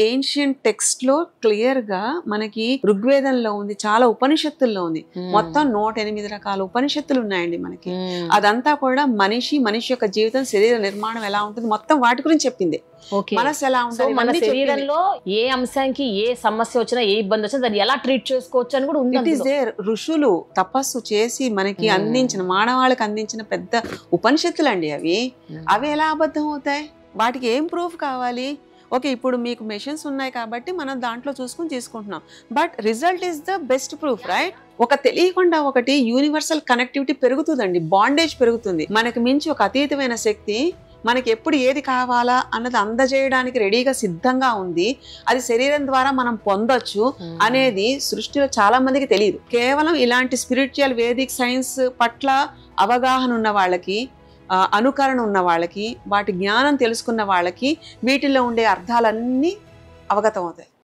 Ancient text లో clear గా మనకి ఋగ్వేదంలో ఉంది, చాలా ఉపనిషత్తుల్లో ఉంది. మొత్తం 108 రకాల ఉపనిషత్తులు ఉన్నాయండి మనకి. అదంతా కూడా మనిషి యొక్క జీవితం, శరీర నిర్మాణం ఎలా ఉంటుంది, మొత్తం వాటి గురించి చెప్పింది. మనసు ఎలా ఉంటుంది, మన శరీరంలో ఏ అంశానికి ఏ సమస్య వచ్చినా, ఏ ఇబ్బంది వచ్చినా దాన్ని ఎలా ట్రీట్ చేసుకోవచ్చు అని కూడా ఉంది. It is there. ఋషులు తపస్సు చేసి మనకి అందించిన, మానవాళికి అందించిన పెద్ద ఉపనిషత్తులు అండి అవి. అవి ఎలా అబద్ధం అవుతాయి? వాటికి ఏం ప్రూఫ్ కావాలి? ఓకే, ఇప్పుడు మీకు మెషిన్స్ ఉన్నాయి కాబట్టి మనం దాంట్లో చూసుకుని తీసుకుంటున్నాం, but result is the best proof, right? ఒక తెలియకుండా ఒకటి యూనివర్సల్ కనెక్టివిటీ పెరుగుతుందండి, బాండేజ్ పెరుగుతుంది. మనకి మించి ఒక అతీతమైన శక్తి మనకి ఎప్పుడు ఏది కావాలా అన్నది అందజేయడానికి రెడీగా సిద్ధంగా ఉంది. అది శరీరం ద్వారా మనం పొందొచ్చు అనేది సృష్టిలో చాలా మందికి తెలియదు. కేవలం ఇలాంటి స్పిరిచువల్ వేదిక్ సైన్స్ పట్ల అవగాహన ఉన్న వాళ్ళకి, అనుకరణ ఉన్న వాళ్ళకి, వాటి జ్ఞానం తెలుసుకున్న వాళ్ళకి వీటిల్లో ఉండే అర్థాలన్నీ అవగతం అవుతాయి.